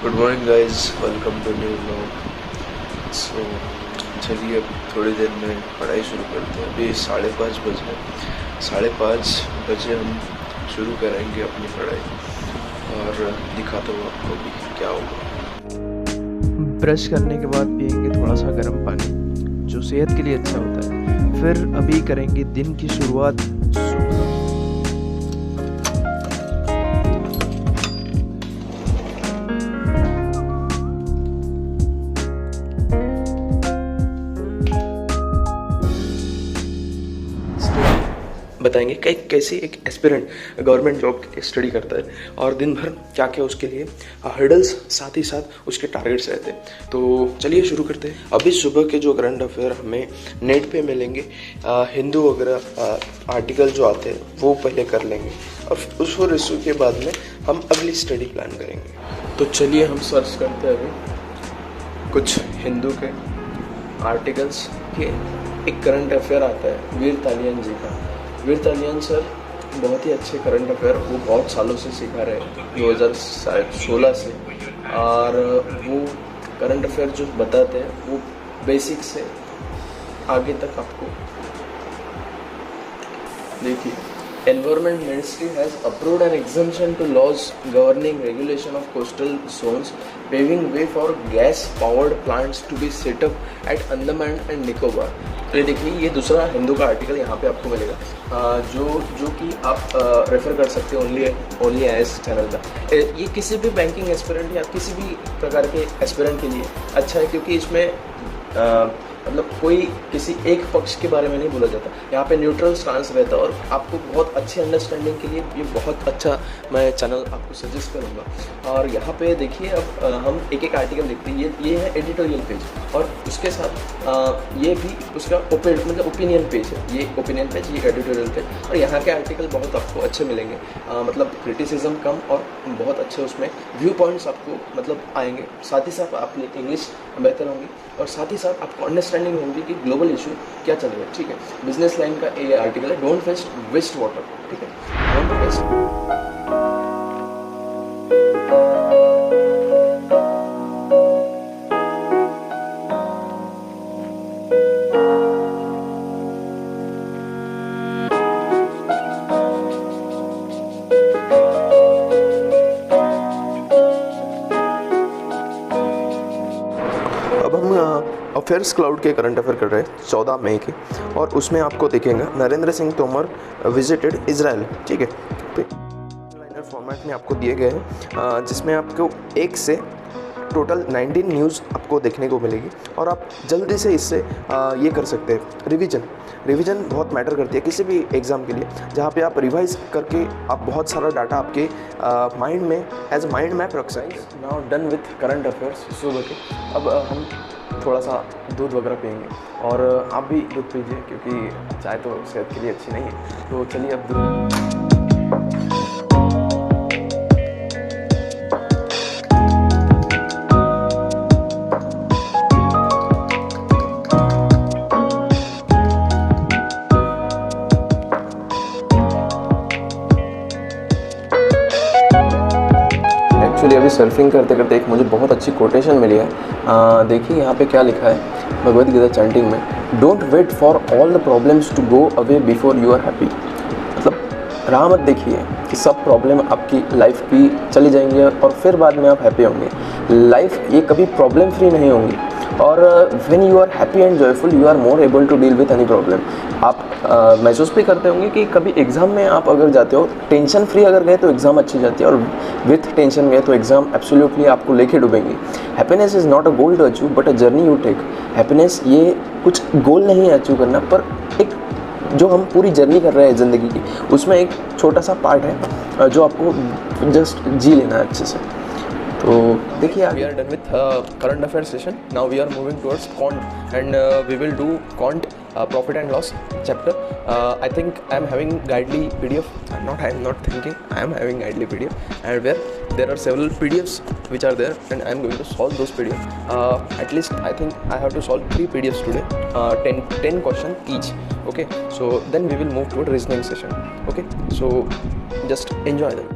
Good morning guys, welcome to new vlog. So चलिए अब थोड़ी देर में पढ़ाई शुरू करते हैं। अभी 5:30 बजे 5:30 बजे हम शुरू करेंगे अपनी पढ़ाई और दिखाता हूँ आपको भी क्या होगा। ब्रश करने के बाद पियेंगे थोड़ा सा गर्म पानी जो सेहत के लिए अच्छा होता है। फिर अभी करेंगे दिन की शुरुआत सुबह। बताएंगे कैसे एक एस्पिरेंट गवर्नमेंट जॉब के लिए स्टडी करता है और दिन भर क्या क्या उसके लिए हर्डल्स, साथ ही साथ उसके टारगेट्स रहते हैं। तो चलिए शुरू करते हैं। अभी सुबह के जो करंट अफेयर हमें नेट पे मिलेंगे, हिंदू वगैरह आर्टिकल जो आते हैं वो पहले कर लेंगे और उस इशू के बाद में हम अगली स्टडी प्लान करेंगे। तो चलिए हम सर्च करते हैं अभी कुछ हिंदू के आर्टिकल्स के। एक करंट अफेयर आता है वीर तालियन जी का। वीर तालियन सर बहुत ही अच्छे करंट अफेयर वो बहुत सालों से सिखा रहे हैं, 2016 से। और वो करंट अफेयर जो बताते हैं वो बेसिक से आगे तक आपको देखिए। Environment ministry has approved an exemption to laws governing regulation of coastal zones, paving way for gas powered plants to be set up at Andaman and Nicobar. तो ये देखिए, ये दूसरा हिंदू का आर्टिकल यहाँ पे आपको मिलेगा, जो कि आप रेफर कर सकते हो ओनली एस चैनल का। ये किसी भी बैंकिंग एस्पिरेंट या किसी भी प्रकार के एस्पिरेंट के लिए अच्छा है, क्योंकि इसमें मतलब कोई किसी एक पक्ष के बारे में नहीं बोला जाता। यहाँ पे न्यूट्रल स्टांस रहता है और आपको बहुत अच्छी अंडरस्टैंडिंग के लिए ये बहुत अच्छा मैं चैनल आपको सजेस्ट करूँगा। और यहाँ पे देखिए, अब हम एक एक आर्टिकल देखते हैं। ये है एडिटोरियल पेज और उसके साथ ये भी उसका ओपिनियन पेज है। ये ओपिनियन पेज, ये एडिटोरियल पेज। और यहाँ के आर्टिकल बहुत आपको अच्छे मिलेंगे, मतलब क्रिटिसिज्म कम और बहुत अच्छे उसमें व्यू पॉइंट्स आपको मतलब आएंगे। साथ ही साथ आपकी इंग्लिश बेहतर होंगी और साथ ही साथ आपको अंडरस्टैंडिंग होगी कि ग्लोबल इशू क्या चल रहा है। ठीक है, बिजनेस लाइन का ये आर्टिकल है, डोंट वेस्ट वाटर। ठीक है, डोंट वेस्ट। अब हम अफेयर्स क्लाउड के करंट अफेयर कर रहे हैं 14 मई के, और उसमें आपको देखेंगे नरेंद्र सिंह तोमर विजिटेड इजराइल। ठीक है, तो लाइनर फॉर्मेट में आपको दिए गए हैं, जिसमें आपको एक से टोटल 19 न्यूज़ आपको देखने को मिलेगी और आप जल्दी से इससे ये कर सकते हैं। रिवीजन बहुत मैटर करती है किसी भी एग्ज़ाम के लिए, जहाँ पे आप रिवाइज करके आप बहुत सारा डाटा आपके माइंड में एज माइंड मैप रख सकते हैं। Now done with current affairs सुबह के। अब हम थोड़ा सा दूध वगैरह पियेंगे और आप भी दूध पीजिए, क्योंकि चाय तो सेहत के लिए अच्छी नहीं है। तो चलिए अब दूध। एक्चुअली अभी सर्फिंग करते करते एक मुझे बहुत अच्छी कोटेशन मिली है। देखिए यहाँ पे क्या लिखा है भगवद गीता चैंटिंग में, don't wait for all the problems to go away before you are happy. मतलब राह मत देखिए कि सब प्रॉब्लम आपकी लाइफ की चली जाएंगी और फिर बाद में आप हैप्पी होंगे। लाइफ ये कभी प्रॉब्लम फ्री नहीं होंगी, और when you are happy and joyful you are more able to deal with any problem. आप महसूस भी करते होंगे कि कभी एग्ज़ाम में आप अगर जाते हो टेंशन फ्री अगर गए तो एग्ज़ाम अच्छी जाती है, और विथ टेंशन गए तो एग्ज़ाम एब्सोल्युटली आपको लेके डूबेंगी। Happiness is not a goal to achieve but a journey you take. Happiness ये कुछ गोल नहीं है अचीव करना, पर एक जो हम पूरी जर्नी कर रहे हैं ज़िंदगी की, उसमें एक छोटा सा पार्ट है जो आपको जस्ट जी लेना है अच्छे से। तो देखिए, we are done with current affair session. Now we are moving towards quant and we will do quant profit and loss chapter. I think I am having guidely PDF. I am not thinking. I am having guidely PDF, and where there are several PDFs which are there, and I am going to solve those PDFs. At least I think I have to solve 3 PDFs today. 10 questions each. Okay. So then we will move toward reasoning session. Okay. So just enjoy them.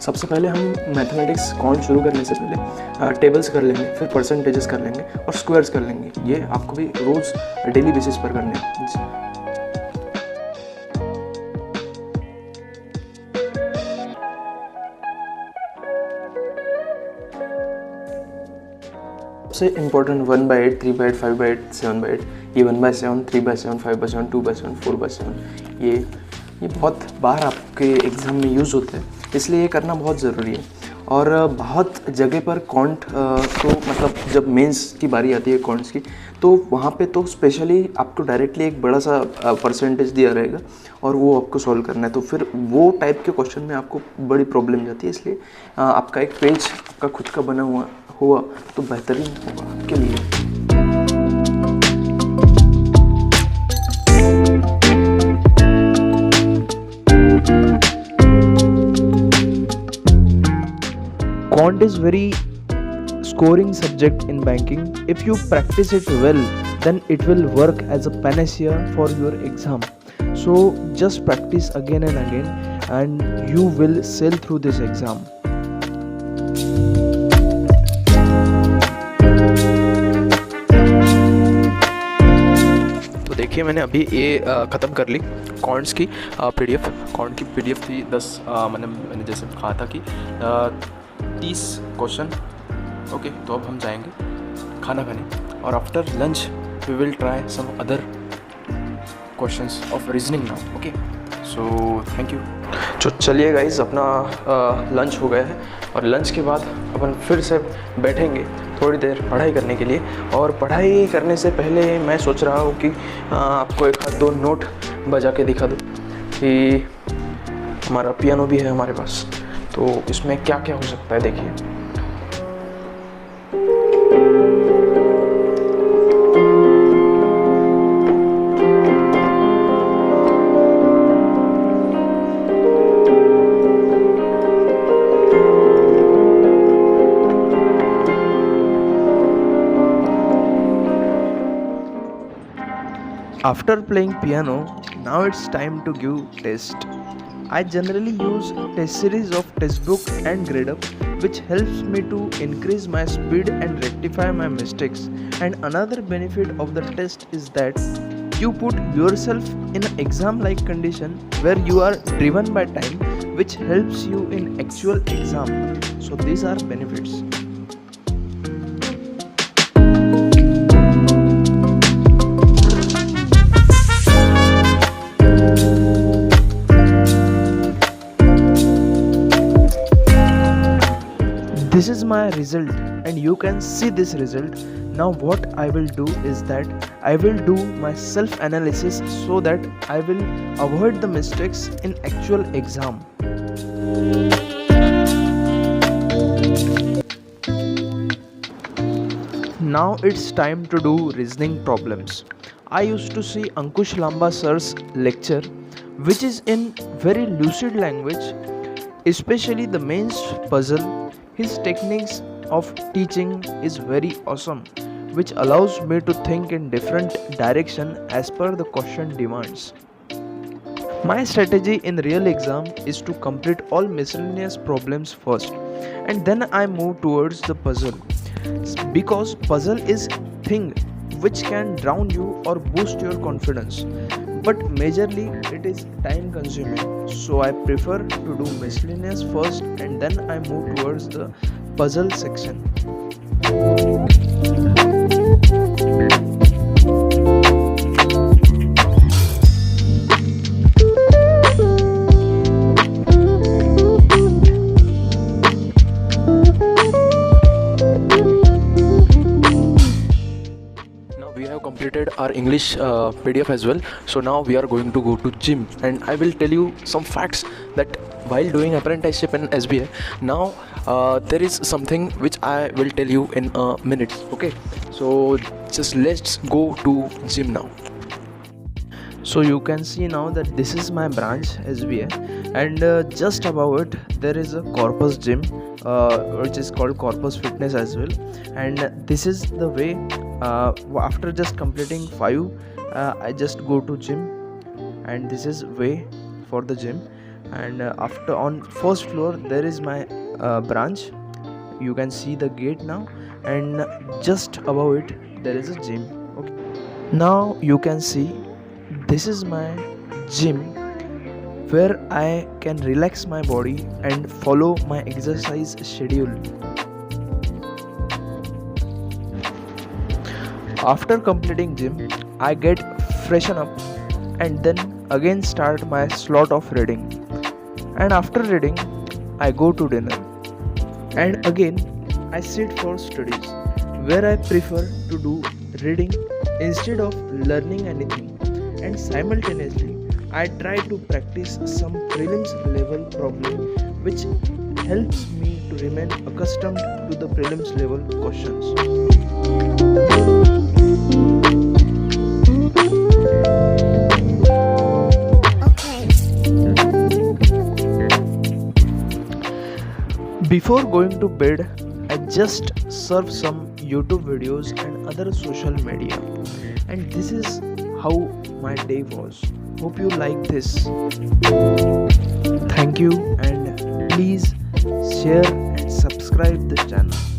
सबसे पहले हम mathematics count शुरू करने से पहले tables कर लेंगे, फिर परसेंटेजेस कर लेंगे और स्क्वायर्स कर लेंगे। ये आपको भी रोज़ डेली बेसिस पर करने हैं। सबसे इम्पोर्टेंट 1/8, 3/8, 5/8, 7/8, ये 1/7, 3/7, 5/7, 2/7, 4/7, ये बहुत बार आपके एग्ज़ाम में यूज़ होते हैं, इसलिए ये करना बहुत ज़रूरी है। और बहुत जगह पर कॉन्ट तो मतलब जब मेंस की बारी आती है कॉन्ट्स की, तो वहाँ पे तो स्पेशली आपको डायरेक्टली एक बड़ा सा परसेंटेज दिया रहेगा और वो आपको सॉल्व करना है। तो फिर वो टाइप के क्वेश्चन में आपको बड़ी प्रॉब्लम जाती है, इसलिए आपका एक पेज आपका खुद का बना हुआ तो बेहतरीन होगा आपके लिए। Quant is very scoring subject in banking. If you practice it well, then it will work as a panacea for your exam. So just practice again and again and you will sail through this exam. तो देखिए मैंने अभी ये ख़त्म कर ली counts की PDF. Can't की PDF थी 10, मैंने जैसे कहा था कि 30 क्वेश्चन। ओके, तो अब हम जाएंगे खाना खाने और after lunch we will try some other questions of reasoning now. Okay, so thank you. तो चलिए गाइज, अपना लंच हो गया है और लंच के बाद अपन फिर से बैठेंगे थोड़ी देर पढ़ाई करने के लिए। और पढ़ाई करने से पहले मैं सोच रहा हूँ कि आपको एक आध दो नोट बजा के दिखा दूँ कि हमारा पियानो भी है हमारे पास, तो इसमें क्या क्या हो सकता है देखिए। After playing piano, now it's time to give test. I generally use test series of textbook and GradeUp, which helps me to increase my speed and rectify my mistakes. And another benefit of the test is that you put yourself in an exam-like condition where you are driven by time, which helps you in actual exam. So these are benefits. This is my result and you can see this result. Now what I will do is that I will do my self analysis so that I will avoid the mistakes in actual exam. Now it's time to do reasoning problems. I used to see Ankush Lamba sir's lecture, which is in very lucid language, especially the mains puzzle. His techniques of teaching is very awesome, which allows me to think in different direction as per the question demands. My strategy in real exam is to complete all miscellaneous problems first and then I move towards the puzzle, because puzzle is thing which can drown you or boost your confidence, but majorly it is time consuming, so I prefer to do miscellaneous first and then I move towards the puzzle section. Completed our English PDF as well. So now we are going to go to gym and I will tell you some facts that while doing apprenticeship in SBI, now there is something which I will tell you in a minute. Okay, so just let's go to gym now. So you can see now that this is my branch SBI and just above it there is a Corpus gym which is called Corpus Fitness as well, and this is the way after just completing 5 I just go to gym, and this is way for the gym. and after on first floor there is my branch. You can see the gate now, and just above it there is a gym. Okay, now you can see this is my gym where I can relax my body and follow my exercise schedule. After completing gym, I get freshen up and then again start my slot of reading. And after reading, I go to dinner. And again, I sit for studies where I prefer to do reading instead of learning anything. And simultaneously, I try to practice some prelims level problem which helps me to remain accustomed to the prelims level questions. Before going to bed, I just surf some YouTube videos and other social media. And this is how my day was. Hope you like this. Thank you, and please share and subscribe this channel.